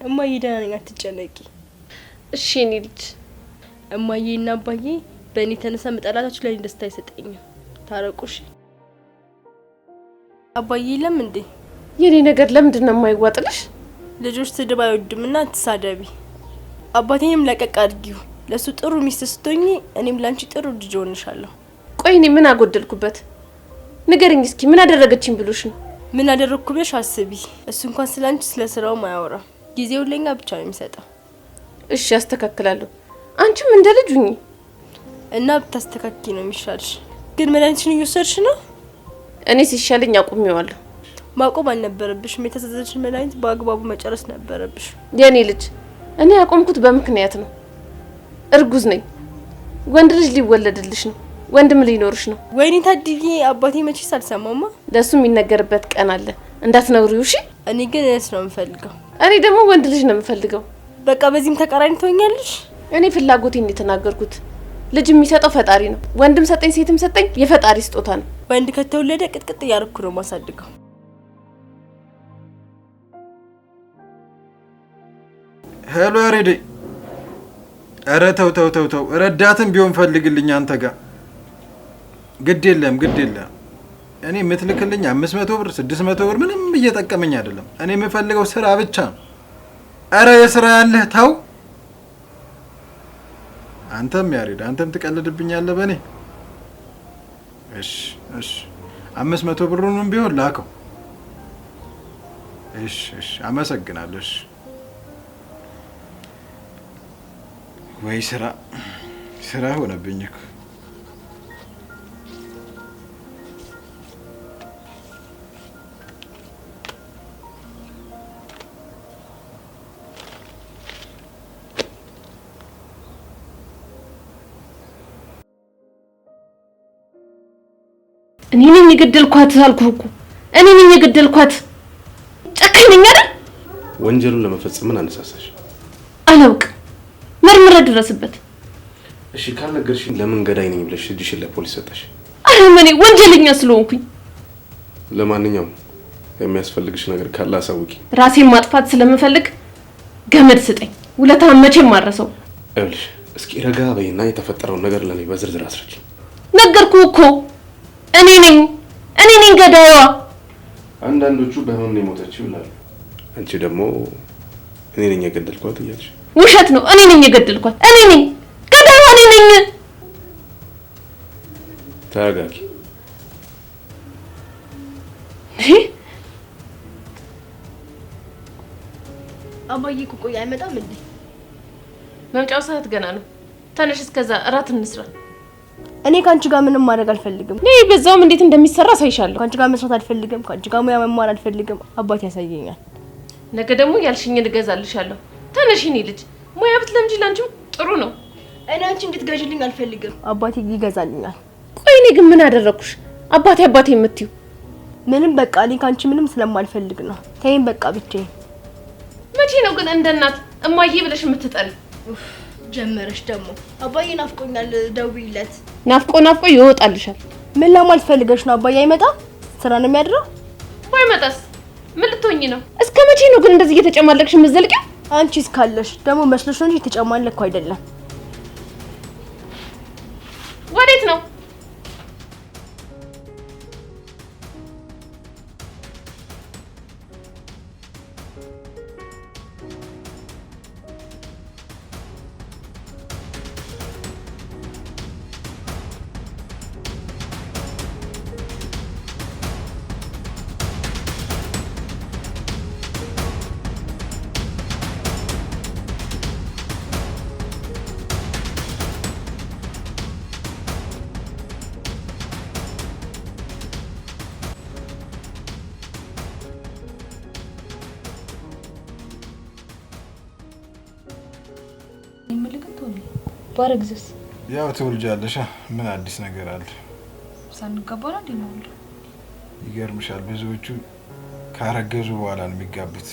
እማዬ ደህና ነኝ አትጨነቂ። እሺ እኔ ልጅ እማዬና አባዬ በእኔ ተነሳ መጣላታችሁ ላይ ደስታ አይሰጠኝም። ታረቁሽ። አባዬ የለም እንዴ? የኔ ነገር ለምንድን ነው የማይዋጥልሽ? ልጆች ስድብ አይወድምና አትሳደቢ። አባቴንም ለቀቅ አድርጊው። ለሱ ጥሩ ሚስት ስትሆኚ እኔም ላንቺ ጥሩ ልጅ ሆንሻለሁ። ቆይ እኔ ምን አጎደልኩበት? ንገረኝ እስኪ ምን አደረገችኝ ብሎሽ ነው? ምን አደረኩ ብለሽ አስቢ። እሱ እንኳን ስላንቺ ስለስራው ማያወራ ጊዜው ለኛ ብቻ ነው የሚሰጠው። እሺ አስተካክላለሁ። አንቺም እንደ ልጅ ሁኚ እና ብታስተካኪ ነው የሚሻልሽ። ግን መድኃኒትሽን እየወሰድሽ ነው? እኔ ሲሻለኝ አቁሜዋለሁ። ማቆም አልነበረብሽም። የተሰጠሽን መድኃኒት በአግባቡ መጨረስ ነበረብሽ። የኔ ልጅ እኔ ያቆምኩት በምክንያት ነው። እርጉዝ ነኝ። ወንድ ልጅ ሊወለድልሽ ነው። ወንድም ሊኖርሽ ነው። ወይኔ ታድዬ አባቴ መቼስ አልሰማማ። ለሱ የሚነገርበት ቀን አለ እንዳትነግሪው እሺ? እኔ ግን እሱ ነው የምፈልገው። እኔ ደግሞ ወንድ ልጅ ነው የምፈልገው። በቃ በዚህም ተቃራኒ ትሆኛለሽ። እኔ ፍላጎቴን የተናገርኩት ልጅ የሚሰጠው ፈጣሪ ነው። ወንድም ሰጠኝ ሴትም ሰጠኝ የፈጣሪ ስጦታ ነው። ወንድ ከተወለደ ቅጥቅጥ እያደረኩ ነው ማሳድገው። ሄሎ ያሬድ፣ ኧረ ተው ተው ተው ተው፣ ረዳትም ቢሆን ፈልግልኝ አንተ ጋር። ግድ የለም እኔ የምትልክልኝ 500 ብር 600 ብር ምንም እየጠቀመኝ አይደለም። እኔ የምፈልገው ስራ ብቻ ነው። ኧረ የስራ ያለህ ተው። አንተም ያሬድ አንተም ትቀልድብኛለህ በእኔ። እሺ 500 ብሩንም ቢሆን ላከው። እሺ አመሰግናለሁ። እሺ ወይ ስራ ሆነብኝ እኮ። እኔ ነኝ የገደልኳት አልኩህ እኮ። እኔ ነኝ የገደልኳት። ጨካኝ ነኝ አይደል? ወንጀሉን ለመፈጸም ምን አነሳሳሽ? አላውቅም። መርምረ ድረስበት። እሺ ካልነገርሽኝ ለምን ገዳይ ነኝ ብለሽ እጅሽን ለፖሊስ ሰጠሽ? አረመኔ ወንጀለኛ ስለሆንኩኝ። ለማንኛውም የሚያስፈልግሽ ነገር ካለ አሳውቂ። ራሴን ማጥፋት ስለምፈልግ ገመድ ስጠኝ። ውለታህን መቼም ማረሰው። እልሽ እስኪ ረጋ በይና የተፈጠረውን ነገር ለኔ በዝርዝር አስረጂ። ነገርኩህ እኮ እኔ ነኝ ገዳይዋ። አንዳንዶቹ በህመም ነው የሞተችው ይላሉ። አንቺ ደግሞ እኔ ነኝ የገደልኳት እያልሽ። ውሸት ነው። እኔ ነኝ የገደልኳት። እኔ ነኝ ገዳይዋ። እኔ ነኝ። ተረጋጊ። አባዬ እኮ ቆይ አይመጣም እንዴ? መምጫው ሰዓት ገና ነው። ተነሽ እስከዛ እራት እንስራ። እኔ ካንቺ ጋር ምንም ማድረግ አልፈልግም። ነይ በዛውም እንዴት እንደሚሰራ ሳይሻለሁ። ካንቺ ጋር መስራት አልፈልግም። ካንቺ ጋር ሙያ መማር አልፈልግም። አባቴ ያሳየኛል። ነገ ደግሞ ያልሽኝን እገዛልሻለሁ። ተነሽ የኔ ልጅ። ሙያ ብትለምጂ ላንቺም ጥሩ ነው። እኔ አንቺ እንድትገዢልኝ አልፈልግም። አባቴ ይገዛልኛል። ቆይ እኔ ግን ምን አደረኩሽ? አባቴ የምትዩ ምንም በቃ እኔ ካንቺ ምንም ስለማልፈልግ ነው። ተይኝ በቃ ብቻዬን። መቼ ነው ግን እንደ እናት እማዬ ብለሽ የምትጠሪ? ጀመረሽ ደግሞ። አባዬ ናፍቆኛል፣ ደውይለት። ናፍቆ ይወጣልሻል። ምን ለማለት ፈልገሽ ነው? አባዬ አይመጣም? ስራ ነው የሚያድረው። ባይመጣስ ምን ልትሆኚ ነው? እስከ መቼ ነው ግን እንደዚህ እየተጨማለቅሽ የምትዘልቂው? አንቺ እስካለሽ ደግሞ መስሎሽ ነው እንጂ የተጨማለቅኩ አይደለም። ወዴት ነው? ባረግዝስ? ያው ትወልጃለሽ። ምን አዲስ ነገር አለ? ሳንጋባ ነው እንደማውል። ይገርምሻል፣ ብዙዎቹ ካረገዙ በኋላ ነው የሚጋቡት።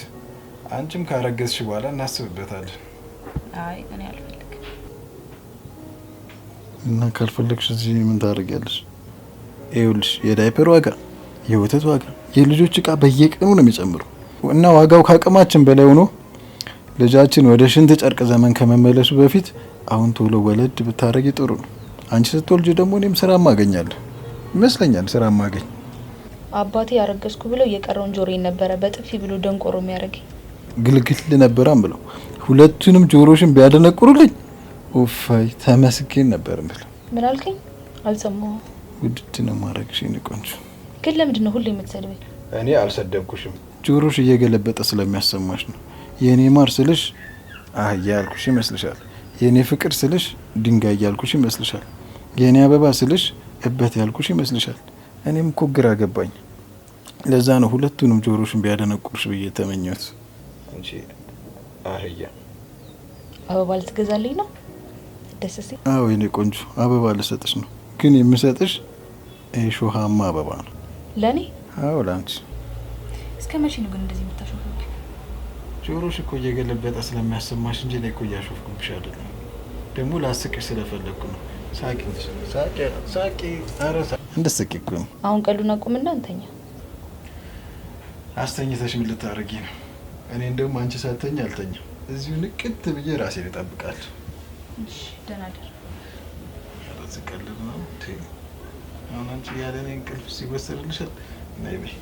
አንቺም ካረገዝሽ በኋላ እናስብበታለን። አይ እኔ አልፈልግም። እና ካልፈለግሽ እዚህ ምን ታደርጊያለሽ? ይኸውልሽ የዳይፐር ዋጋ፣ የወተት ዋጋ፣ የልጆች እቃ በየቀኑ ነው የሚጨምረው እና ዋጋው ካቅማችን በላይ ሆኖ ልጃችን ወደ ሽንት ጨርቅ ዘመን ከመመለሱ በፊት አሁን ቶሎ ወለድ ብታረጊ ጥሩ ነው። አንቺ ስትወልጂ ደግሞ እኔም ስራ ማገኛለሁ ይመስለኛል። ስራ ማገኝ አባቴ ያረገዝኩ ብለው የቀረውን ጆሮዬን ነበረ በጥፊ ብሎ ደንቆሮ የሚያደርገኝ። ግልግል ነበራም ብለው ሁለቱንም ጆሮሽን ቢያደነቁሩልኝ ኡፋይ ተመስገን ነበር ብለው። ምን አልከኝ? አልሰማሁም። ውድድ ነው ማድረግሽ የኔ ቆንጆ። ግን ለምንድን ነው ሁሌ የምትሰድበኝ? እኔ አልሰደብኩሽም። ጆሮሽ እየገለበጠ ስለሚያሰማሽ ነው። የኔ ማር ስልሽ አህያ ያልኩሽ ይመስልሻል? የኔ ፍቅር ስልሽ ድንጋይ ያልኩሽ ይመስልሻል? የኔ አበባ ስልሽ እበት ያልኩሽ ይመስልሻል? እኔም እኮ ግራ ገባኝ። ለዛ ነው ሁለቱንም ጆሮሽን ቢያደነቁርሽ ብዬ ተመኘሁት። አንቺ አህያ አበባ ልትገዛልኝ ነው? ደስ ሲል። አዎ የኔ ቆንጆ አበባ ልሰጥሽ ነው፣ ግን የምሰጥሽ ሾሃማ አበባ ነው። ለኔ? አዎ ላንቺ። እስከ መቼ ነው ግን እንደዚህ የምታሾፈኝ? ጆሮሽ እኮ እየገለበጠ ስለሚያሰማሽ እንጂ እኔ እኮ እያሾፍኩብሽ አይደለም። ደግሞ ላስቅሽ ስለፈለግኩ ነው። ሳቂ ሳቂ ሳቂ። ኧረ እንደስቂ እኮ ነው። አሁን ቀሉን አቁምና እንተኛ። አስተኝተሽ ምን ልታረጊ ነው? እኔ እንደውም አንቺ ሳተኝ አልተኛም። እዚሁ ንቅት ብዬ ራሴን እጠብቃለሁ። እሺ ደህና ደር። ተዝቀልል ነው እንዴ? አሁን አንቺ ያለ እኔ እንቅልፍ ሲወሰድልሻል። ነይ በይ።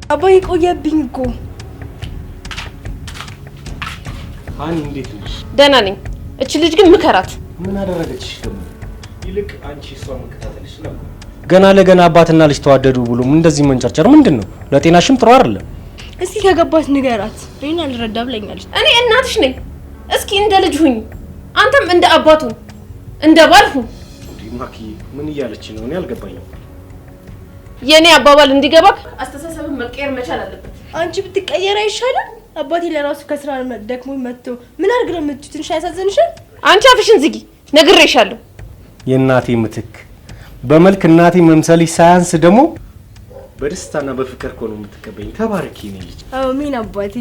አባዬ ቆየብኝ እኮ። አን እንዴት ነሽ? ደህና ነኝ። እቺ ልጅ ግን ምከራት። ምን አደረገችሽ ደግሞ? ይልቅ አንቺ እሷ መከታተልሽ ነው። ገና ለገና አባትና ልጅ ተዋደዱ ብሎ እንደዚህ መንጨርጨር ምንድነው? ለጤናሽም ጥሩ አይደለም። እስኪ ከገባት ንገራት። እኔን አልረዳ ብለኛለች። እኔ እናትሽ ነኝ። እስኪ እንደ ልጅ ሁኝ፣ አንተም እንደ አባቱ እንደ ባል ሁን። ማኪ ምን እያለች ነው? እኔ አልገባኝም። የኔ አባባል እንዲገባክ አስተሳሰብን መቀየር መቻል አለበት። አንቺ ብትቀየር አይሻልም? አባቴ ለራሱ ከስራ ደክሞ መጥቶ ምን አድርግ ነው የምትዩት? ትንሽ አያሳዝንሽም? አንቺ አፍሽን ዝጊ፣ ነግሬሻለሁ። የእናቴ ምትክ በመልክ እናቴ መምሰልሽ ሳያንስ ደግሞ በደስታና በፍቅር እኮ ነው የምትቀበይኝ። ተባረኪ የኔ ልጅ። አሜን አባቴ።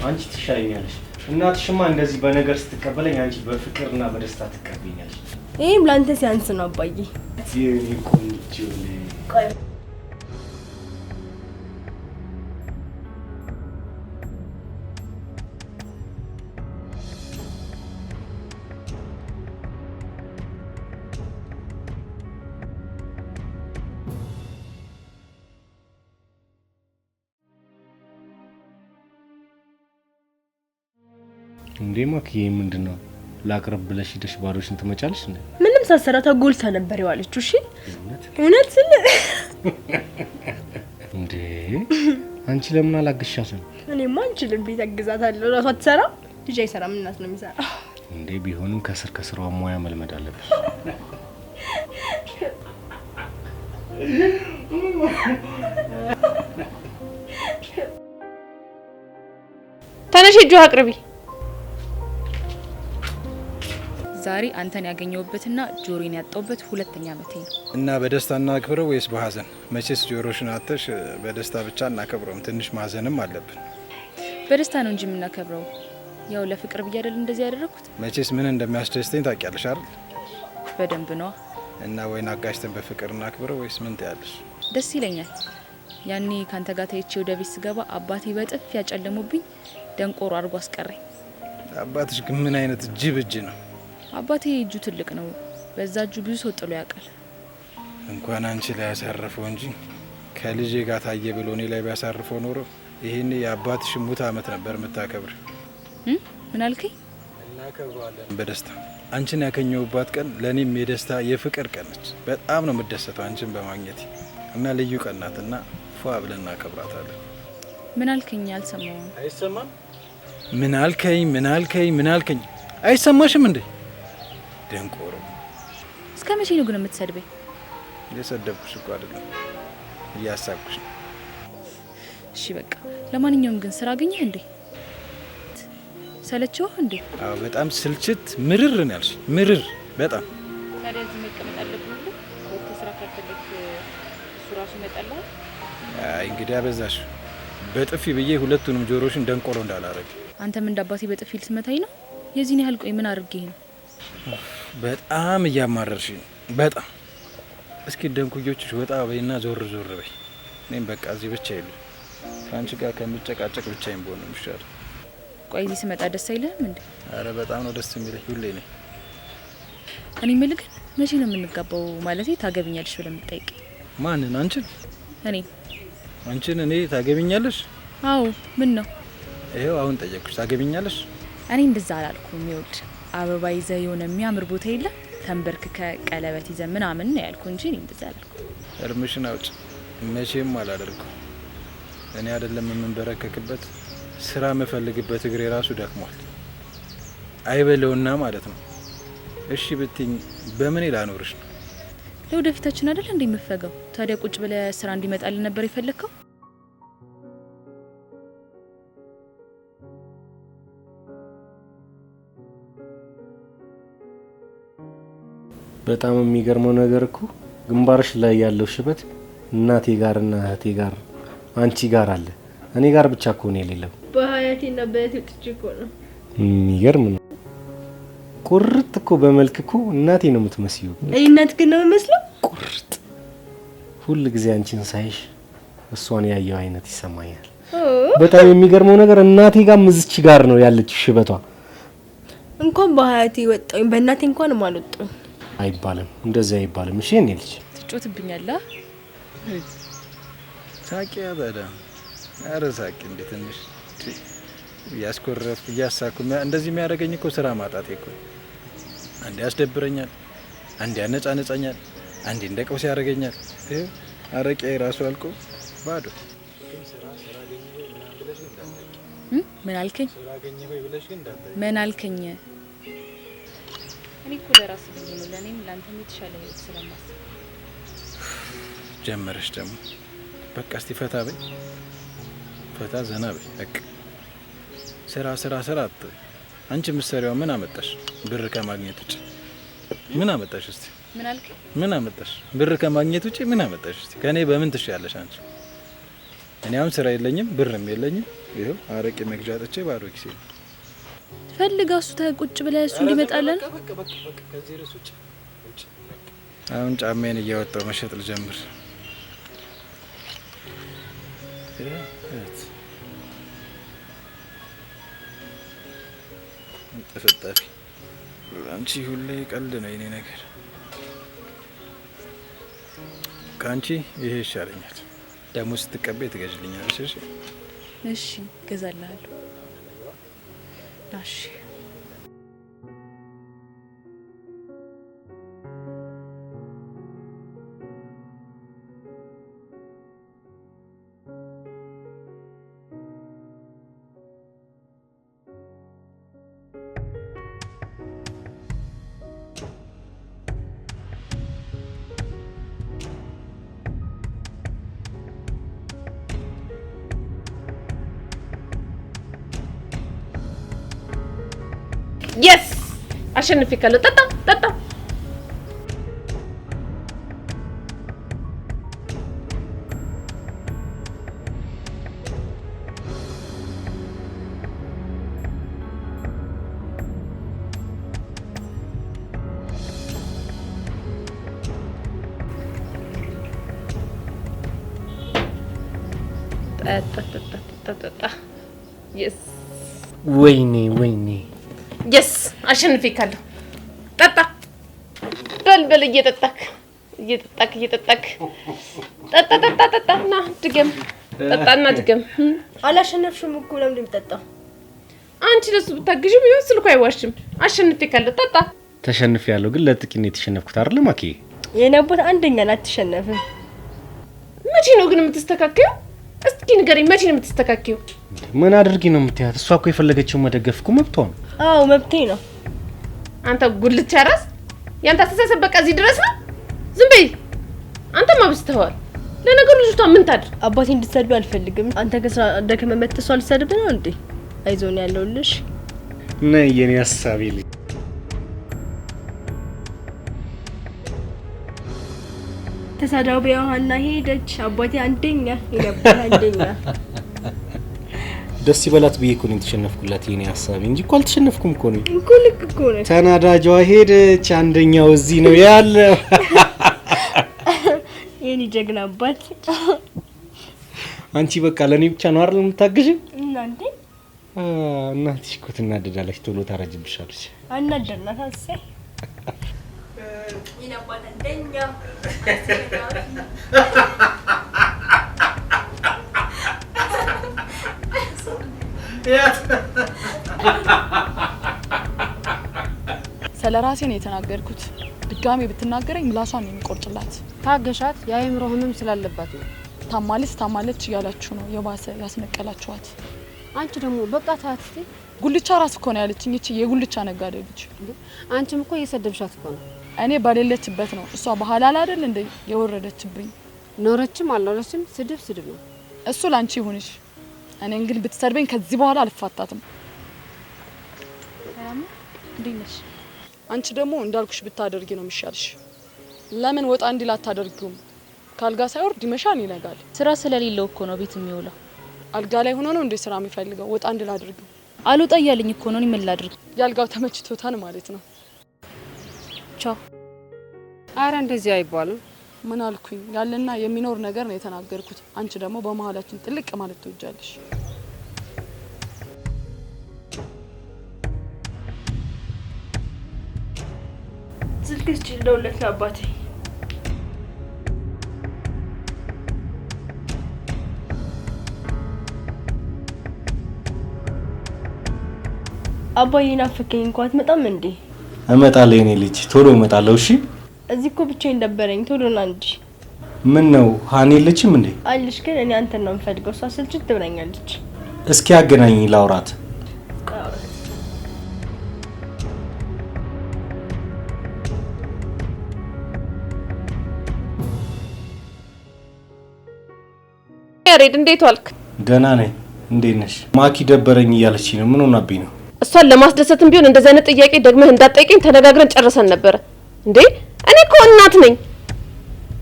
አንቺ ትሻለኛለሽ። እናትሽማ እንደዚህ በነገር ስትቀበለኝ፣ አንቺ በፍቅርና በደስታ ትቀበይኛለሽ። ይሄም ላንተ ሲያንስ ነው አባዬ። የኔ ቆንጆ ልጅ። እንዴ ማክዬ ምንድነው? ላቅርብ ብለሽ ሄደሽ ባዶሽን ትመጫለሽ እንዴ? ምንም ሳሰራ ተጎልታ ነበር የዋለችው። እሺ እውነት ስለ እንዴ አንቺ ለምን አላገሻትም? እኔማ አንችልም። ቤት አግዛታለሁ። ራሷ ትሰራ፣ ልጅ አይሰራም። እናት ነው የሚሰራ። እንዴ ቢሆንም ከስር ከስሯ ሙያ መልመድ አለብሽ። ተነሽ እጁ አቅርቢ። ዛሬ አንተን ያገኘውበትና ጆሮዬን ያጣውበት ሁለተኛ ዓመቴ ነው። እና በደስታ እናክብረው ወይስ በሀዘን? መቼስ ጆሮሽን አተሽ በደስታ ብቻ እናከብረውም፣ ትንሽ ማዘንም አለብን። በደስታ ነው እንጂ የምናከብረው። ያው ለፍቅር ብዬ አይደል እንደዚህ ያደረኩት። መቼስ ምን እንደሚያስደስተኝ ታውቂያለሽ አይደል? በደንብ ነው። እና ወይን አጋጭተን በፍቅር እናክብረው ወይስ ምን ትያለሽ? ደስ ይለኛል። ያኔ ካንተ ጋር ተይቼ ወደ ቤት ስገባ አባቴ በጥፍ ያጨለሙብኝ ደንቆሮ አድርጎ አስቀረኝ። አባትሽ ግን ምን አይነት ጅብ እጅ ነው? አባቴ እጁ ትልቅ ነው። በዛ እጁ ብዙ ሰው ጥሎ ያውቃል። እንኳን አንቺ ላይ ያሳርፈው እንጂ ከልጄ ጋር ታየ ብሎ እኔ ላይ ቢያሳርፈው ኖሮ ይሄኔ የአባትሽ ሙት ዓመት ነበር የምታከብር። ምን አልከኝ? እናከብረዋለን በደስታ። አንቺን ያገኘሁባት ቀን ለእኔም የደስታ የፍቅር ቀን ነች። በጣም ነው የምደሰተው አንቺን በማግኘት እና ልዩ ቀን ናትና ፏ ብለን እናከብራታለን። ምን አልከኝ? አልሰማሁም። አይሰማም? ምን አልከኝ? ምን አልከኝ? ምን አልከኝ? አይሰማሽም እንዴ? ደንቆሮ። እስከ መቼ ነው ግን የምትሰድበኝ? የሰደብኩሽ እኮ አይደለም፣ እያሳብኩሽ ነው። እሺ በቃ ለማንኛውም ግን ስራ አገኘህ እንዴ? ሰለችው እንዴ? አዎ በጣም ስልችት ምርር ነው ያልሽ። ምርር በጣም ታዲያ እዚህ መቀመጥ አለብን ብሎ ወጥተህ ስራ ካልፈለክ እሱ ራሱ ይመጣል። አይ እንግዲህ አበዛሽ። በጥፊ ብዬ ሁለቱንም ጆሮሽን ደንቆሮ እንዳላረግ። አንተም እንደ አባቴ በጥፊ ልትመታኝ ነው? የዚህን ያህል ቆይ ምን አድርጌ ነው? በጣም እያማረርሽ ነው በጣም። እስኪ ደንኩዮችሽ ወጣ በይና ዞር ዞር በይ። እኔም በቃ እዚህ ብቻ ይሉ ከአንቺ ጋር ከምጨቃጨቅ ብቻዬን ብሆን ነው የሚሻለው። ቆይ እዚህ ስመጣ ደስ አይልህም እንዴ? አረ በጣም ነው ደስ የሚለኝ ሁሌ ነኝ። እኔ የምልህ ግን መቼ ነው የምንጋባው? ማለቴ ታገብኛለሽ ብለህ የምትጠይቀኝ? ማንን? አንቺን? እኔ አንቺን እኔ ታገብኛለሽ? አዎ ምን ነው? ይሄው አሁን ጠየቅኩሽ ታገብኛለሽ? እኔ እንደዛ አላልኩም። ይወድ አበባ ይዘህ የሆነ የሚያምር ቦታ የለ ተንበርክከ ቀለበት ይዘህ ምናምን ነው ያልኩ እንጂ እኔ እንደዛ አላልኩም። እርምሽን አውጭ። መቼም አላደርገው። እኔ አይደለም የምንበረከክበት ስራ መፈልግበት እግሬ ራሱ ደክሟል። አይበለውና ማለት ነው። እሺ ብትኝ በምን ላኖርሽ ነው? ለወደፊታችን አይደል እንዴ የምፈገው? ታዲያ ቁጭ ብለህ ስራ እንዲመጣልን ነበር የፈለግከው? በጣም የሚገርመው ነገር እኮ ግንባርሽ ላይ ያለው ሽበት እናቴ ጋርና እህቴ ጋር አንቺ ጋር አለ። እኔ ጋር ብቻ እኮ ነው የሌለው። በሀያቴና በእህቴ ጥጭ እኮ ነው። የሚገርም ነው። ቁርጥ እኮ በመልክ እኮ እናቴ ነው የምትመስዩ። እናት ግን ነው የምመስለው? ቁርጥ ሁል ጊዜ አንቺን ሳይሽ እሷን ያየው አይነት ይሰማኛል። በጣም የሚገርመው ነገር እናቴ ጋር ምዝች ጋር ነው ያለችው ሽበቷ። እንኳን በሀያቴ ወጣኝ በእናቴ እንኳን ማልወጣኝ አይባልም፣ እንደዛ አይባልም። እሺ እኔ ልጅ ትጮትብኛለህ። ሳቂያ ታዳ አረ ሳቂ እንዴ ትንሽ ያስኮረፍ ያሳኩ እንደዚህ የሚያደርገኝ እኮ ስራ ማጣቴ እኮ። አንዴ ያስደብረኛል፣ አንዴ ያነጫነጫኛል፣ አንዴ እንደ ቀውስ ያደርገኛል። አረቄ ራሱ አልቆ ባዶ። ምን አልከኝ? ምን አልከኝ? እኔ እኮ ለራስ ብዬ ነው ለኔም ላንተም የተሻለ ህይወት ስለማስብ። ጀመረሽ ደግሞ በቃ እስቲ ፈታ በይ፣ ፈታ ዘና በይ በቃ። ስራ ስራ ስራ አትበይ። አንቺ ምሰሪያው ምን አመጣሽ? ብር ከማግኘት ውጪ ምን አመጣሽ? እስቲ ምን አልከኝ? ምን አመጣሽ? ብር ከማግኘት ውጪ ምን አመጣሽ? እስቲ ከኔ በምን ትሻለሽ አንቺ? እኔ አሁን ስራ የለኝም ብርም የለኝም። ይሄው አረቄ መግዣ አጥቼ ባዶ ኪሴ ነው። ፈልጋ እሱ ቁጭ ብለህ እሱ እንዲመጣለን። ከዚህ ርዕስ ውጪ አሁን ጫሜን እያወጣው መሸጥ ልጀምር። ተፈጣሪ አንቺ ሁሌ ቀልድ ነው የኔ ነገር። ካንቺ ይሄ ይሻለኛል። ደግሞ ስትቀበይ ትገዥልኛለሽ? እሺ እሺ ገዛልሃለሁ። እሺ የስ አሸንፊካለሁ። ጠጣ ጠጣ። ጠጣ። የስ ወይኔ ወይኔ የስ አሸንፊካለሁ። ጠጣ በልበል። እየጠጣክ ጠጣ ጠጣ ጠጣ። ና ድገም። ጠጣና ድገም። አላሸነፍሽም እኮ ለምን እንደምጠጣው? አንቺ ለሱ ብታግዢም ይኸው ስልኩ አይዋሽም። አሸንፊካለሁ። ጠጣ። ተሸንፊያለሁ፣ ግን ለጥቂት ነው የተሸነፍኩት አይደል ማኪ? የኔ አባት አንደኛ አትሸነፍም። መቼ ነው ግን የምትስተካከየው? እስኪ ንገሪኝ፣ መቼ ነው የምትስተካከየው? ምን አድርጊ ነው የምትያት? እሷ እኮ የፈለገችውን መደገፍ እኮ መብቷ ነው። አዎ መብቴ ነው። አንተ ጉልቻ ራስ፣ ያንተ አስተሳሰብ በቃ እዚህ ድረስ ነው። ዝም በይ። አንተማ አብዝተኸዋል። ለነገሩ ልጅቷ ምን ታድር? አባቴ እንድትሰድብ አልፈልግም። አንተ ከስራ ደከመ መጥተሷ ልትሰድብ ነው እንዴ? አይዞን ያለውልሽ ነይ የኔ ሀሳቢ ልጅ። ተሳዳቢዋ ሀና ሄደች። አባቴ አንደኛ ይነበር አንደኛ። ደስ ይበላት ብዬ እኮ ነው የተሸነፍኩላት የኔ ሀሳብ እንጂ እኮ አልተሸነፍኩም እኮ ነው። እኮ ልክ እኮ ነው። ተናዳጇ ሄደች፣ አንደኛው እዚህ ነው ያለው። የኔ ጀግና አባት። አንቺ በቃ ለኔ ብቻ ነው አይደል የምታግዢኝ? እናንተ እናትሽ እኮ ትናደዳለች፣ ቶሎ ታረጅብሻለች። አናደርናት አሰይ ይነባታ አንደኛ ስለራሴ ነው የተናገርኩት። ድጋሜ ብትናገረኝ ምላሷን ነው የሚቆርጥላት። ታገሻት። የአእምሮ ህመም ስላለባት ነው። ታማለች እያላችሁ ነው የባሰ ያስነቀላችኋት። አንቺ ደግሞ በቃ ታትቲ ጉልቻ ራስ እኮ ነው ያለችኝ። እቺ የጉልቻ ነጋዴ ልጅ። አንቺም እኮ እየሰደብሻት እኮ ነው። እኔ ባሌለችበት ነው እሷ በሐላል አይደል እንዴ የወረደችብኝ። ኖረችም አልኖረችም ስድብ ነው። እሱ ላንቺ ይሁንሽ። እኔን ግን ብትሰድበኝ ከዚህ በኋላ አልፋታትም። ሰላም እንዴነሽ? አንቺ ደግሞ እንዳልኩሽ ብታደርጊ ነው የሚሻልሽ። ለምን ወጣ እንዲል አታደርጊውም? ካልጋ ሳይወርድ ይመሻል ይነጋል። ስራ ስለሌለው እኮ ነው ቤት የሚውለው። አልጋ ላይ ሆኖ ነው እንዴ ስራ የሚፈልገው? ወጣ እንዲል አድርጊው። አልወጣ እያለኝ እኮ ነው። እኔ ምን ላድርግ? ያልጋው ተመችቶታል ማለት ነው። ቻው። አረ እንደዚህ አይባልም። ምን አልኩኝ? ያለና የሚኖር ነገር ነው የተናገርኩት። አንቺ ደግሞ በመሃላችን ጥልቅ ማለት ትወጃለሽ። ስልክስ ጭልደውለት ነው አባቴ። አባዬ ናፈቀኝ። እንኳን አትመጣም እንዴ? እመጣለሁ የኔ ልጅ፣ ቶሎ እመጣለሁ። እሺ። እዚህ እኮ ብቻዬን ደበረኝ። ቶሎ ና እንጂ። ምን ነው ሀኒ የለችም እንዴ? አለሽ፣ ግን እኔ አንተን ነው የምፈልገው። እሷ ስልችት ትብለኛለች። እስኪ አገናኝ ላውራት። ያሬድ እንዴት ዋልክ? ደህና ነኝ። እንዴት ነሽ? ማኪ ደበረኝ እያለች ነው። ምን ሆናብኝ ነው? እሷን ለማስደሰትም ቢሆን እንደዚህ አይነት ጥያቄ ደግመህ እንዳትጠይቀኝ ተነጋግረን ጨርሰን ነበር። እንዴ እኔ እኮ እናት ነኝ።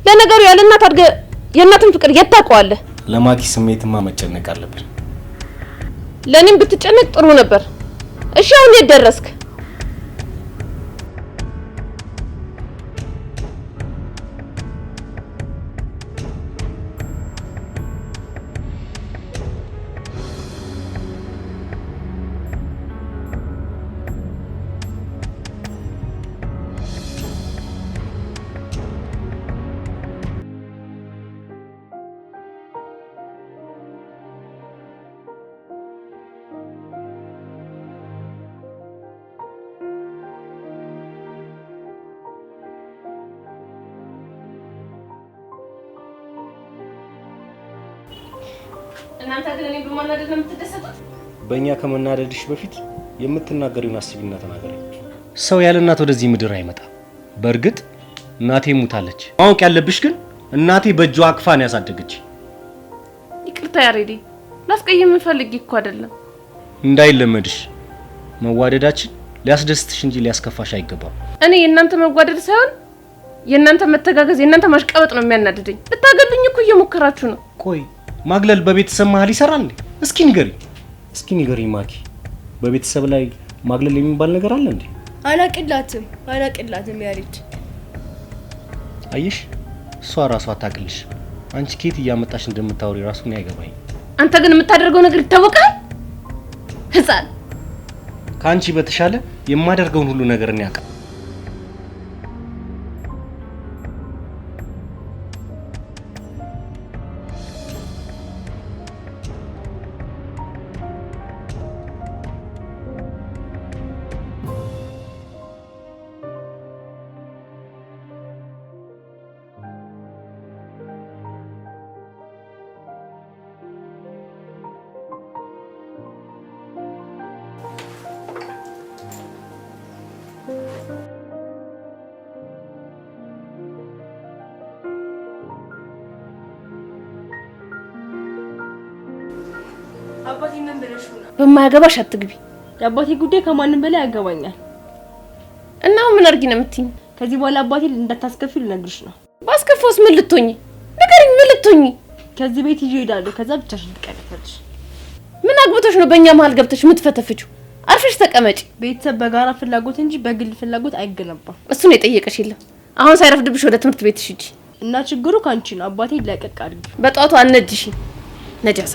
ለነገሩ ያለ እናት አድገህ የእናትን ፍቅር የት ታውቀዋለህ? ለማኪ ስሜትማ መጨነቅ አለብን። ለኔም ብትጨነቅ ጥሩ ነበር። እሺ አሁን የት ደረስክ? እናንተ ግን እኔ በማናደድ ነው የምትደሰቱት? በእኛ ከመናደድሽ በፊት የምትናገሪውን አስቢና ተናገሪ። ሰው ያለ እናት ወደዚህ ምድር አይመጣም። በእርግጥ እናቴ ሙታለች። ማወቅ ያለብሽ ግን እናቴ በእጇ አቅፋን ያሳደገች። ይቅርታ ያሬዲ፣ ላስቀየም ፈልጌ እኮ አይደለም። እንዳይለመድሽ መዋደዳችን ሊያስደስትሽ እንጂ ሊያስከፋሽ አይገባም። እኔ የእናንተ መዋደድ ሳይሆን የእናንተ መተጋገዝ፣ የእናንተ ማሽቀበጥ ነው የሚያናድደኝ። ልታገሉኝ እኮ እየሞከራችሁ ነው። ቆይ ማግለል በቤተሰብ መሀል ይሰራል እንዴ? እስኪ ንገሪ ማኪ፣ በቤተሰብ ላይ ማግለል የሚባል ነገር አለ እንዴ? አላቅላትም ያሬድ። አየሽ፣ እሷ ራሷ አታቅልሽ። አንቺ ኬት እያመጣሽ እንደምታወሪ ራሱ ነው ያገባኝ። አንተ ግን የምታደርገው ነገር ይታወቃል። ህፃን ከአንቺ በተሻለ የማደርገውን ሁሉ ነገር ነው ያውቃል። አባቴ ምን ብለሽ ነው? በማያገባሽ አትግቢ። የአባቴ ጉዳይ ከማንም በላይ ያገባኛል። እና ምን አርጊ ነው የምትይኝ? ከዚህ በኋላ አባቴ እንዳታስከፊው ልነግርሽ ነው። ባስከፋውስ ምን ልትሆኚ? ንገሪኝ፣ ምን ልትሆኚ? ከዚህ ቤት ይዤ እሄዳለሁ። ከዛ ብቻሽን ትቀሪያለሽ። ምን አግብቶሽ ነው በእኛ መሀል ገብተሽ የምትፈተፍችው? አርፈሽ ተቀመጪ። ቤተሰብ በጋራ ፍላጎት እንጂ በግል ፍላጎት አይገነባም። እሱን የጠየቀሽ የለም። አሁን ሳይረፍድብሽ ወደ ትምህርት ቤትሽ ሂጂ። እና ችግሩ ካንቺ ነው። አባቴ ለቀቅ አድርጊ። በጧቱ አነጅሽ ነጃሳ